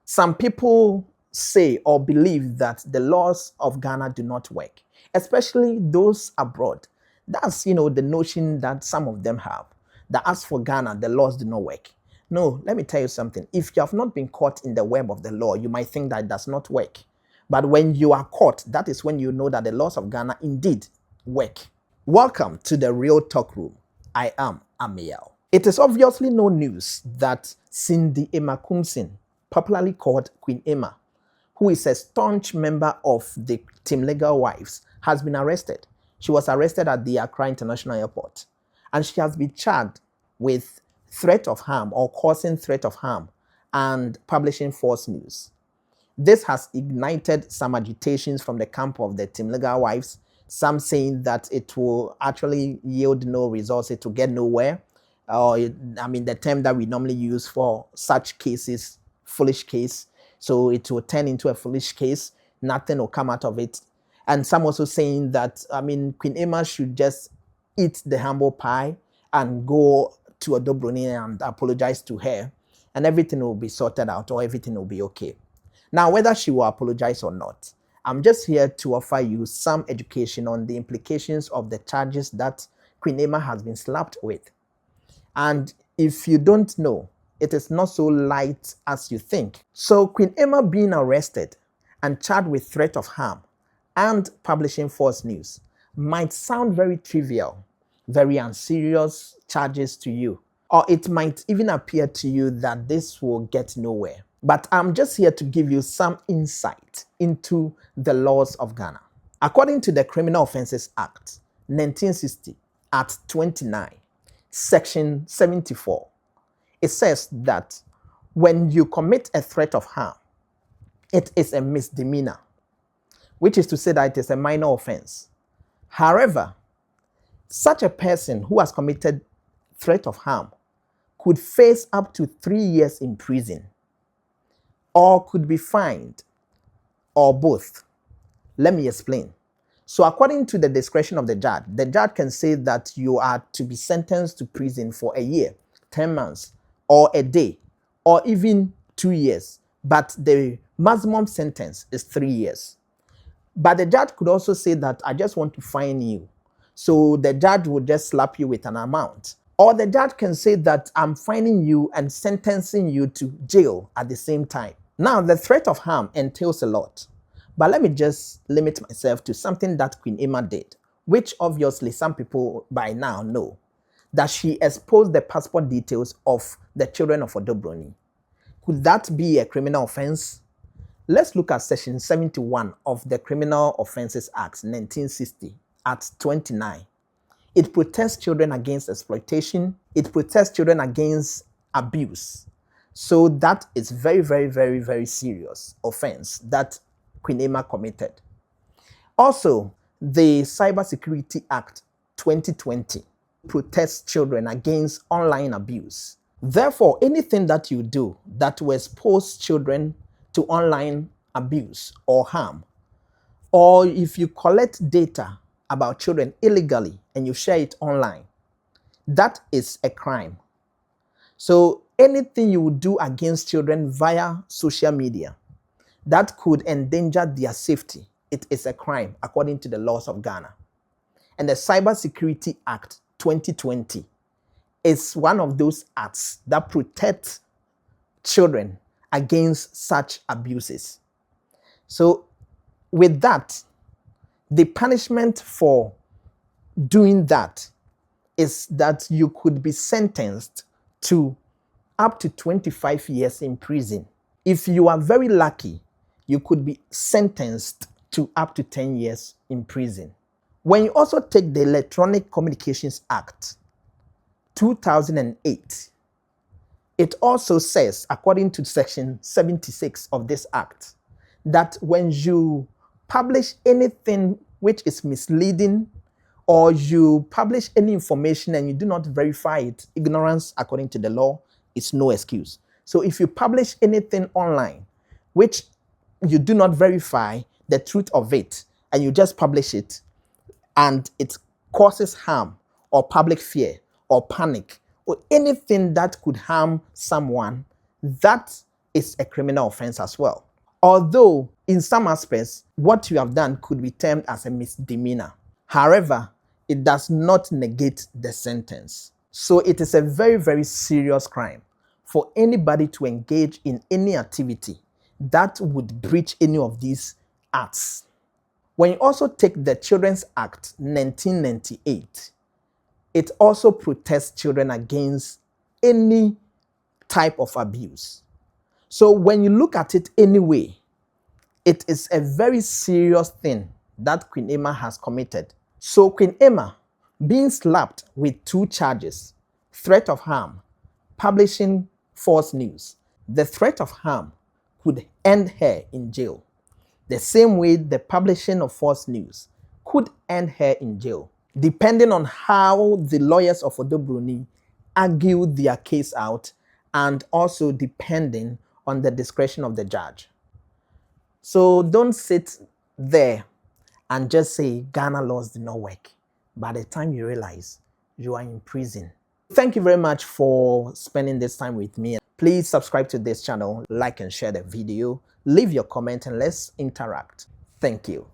Some people say or believe that the laws of Ghana do not work, especially those abroad. That's, the notion that some of them have, that as for Ghana, the laws do not work. No, let me tell you something. If you have not been caught in the web of the law, you might think that it does not work. But when you are caught, that is when you know that the laws of Ghana indeed work. Welcome to the Real Talk Room. I am Amiel. It is obviously no news that Cyndy Emma Koomson, popularly called Queen Emma, who is a staunch member of the Team Legal Wives, has been arrested. She was arrested at the Accra International Airport, and she has been charged with threat of harm or causing threat of harm and publishing false news. This has ignited some agitations from the camp of the Team Legal Wives, some saying that it will actually yield no results, it will get nowhere. The term that we normally use for such cases, foolish case. So it will turn into a foolish case. Nothing will come out of it. And some also saying that, Queen Emma should just eat the humble pie and go to Odo Broni and apologize to her, and everything will be sorted out, or everything will be okay. Now, whether she will apologize or not, I'm just here to offer you some education on the implications of the charges that Queen Emma has been slapped with. And if you don't know, it is not so light as you think. So Queen Emma being arrested and charged with threat of harm and publishing false news might sound very trivial, very unserious charges to you. Or it might even appear to you that this will get nowhere. But I'm just here to give you some insight into the laws of Ghana. According to the Criminal Offences Act, 1960, at 29, Section 74, it says that when you commit a threat of harm, it is a misdemeanor, which is to say that it is a minor offense. However, such a person who has committed threat of harm could face up to 3 years in prison, or could be fined, or both. Let me explain. So according to the discretion of the judge can say that you are to be sentenced to prison for a year, 10 months, or a day, or even 2 years. But the maximum sentence is 3 years. But the judge could also say that I just want to fine you. So the judge would just slap you with an amount. Or the judge can say that I'm fining you and sentencing you to jail at the same time. Now, the threat of harm entails a lot. But let me just limit myself to something that Queen Emma did, which obviously some people by now know, that she exposed the passport details of the children of Odo Broni. Could that be a criminal offense? Let's look at Section 71 of the Criminal Offences Act 1960 at 29. It protects children against exploitation. It protects children against abuse. So that is very, very, very, very serious offense that Queen Emma committed. Also, the Cybersecurity Act 2020 protects children against online abuse. Therefore, anything that you do that will expose children to online abuse or harm, or if you collect data about children illegally and you share it online, that is a crime. So anything you would do against children via social media that could endanger their safety, it is a crime according to the laws of Ghana. And the Cybersecurity Act 2020 is one of those acts that protect children against such abuses. So with that, the punishment for doing that is that you could be sentenced to up to 25 years in prison. If you are very lucky, you could be sentenced to up to 10 years in prison. When you also take the Electronic Communications Act 2008, it also says, according to Section 76 of this act, that when you publish anything which is misleading, or you publish any information and you do not verify it, ignorance, according to the law, is no excuse. So if you publish anything online which you do not verify the truth of it, and you just publish it, and it causes harm or public fear or panic or anything that could harm someone, that is a criminal offense as well. Although in some aspects, what you have done could be termed as a misdemeanor. However, it does not negate the sentence. So it is a very, very serious crime for anybody to engage in any activity that would breach any of these acts. When you also take the Children's Act 1998, it also protects children against any type of abuse. So when you look at it anyway, it is a very serious thing that Queen Emma has committed. So Queen Emma being slapped with 2 charges, threat of harm, publishing false news. The threat of harm could end her in jail. The same way the publishing of false news could end her in jail, depending on how the lawyers of Odo Broni argue their case out, and also depending on the discretion of the judge. So don't sit there and just say Ghana laws do not work. By the time you realize, you are in prison. Thank you very much for spending this time with me. Please subscribe to this channel, like and share the video, leave your comment, and let's interact. Thank you.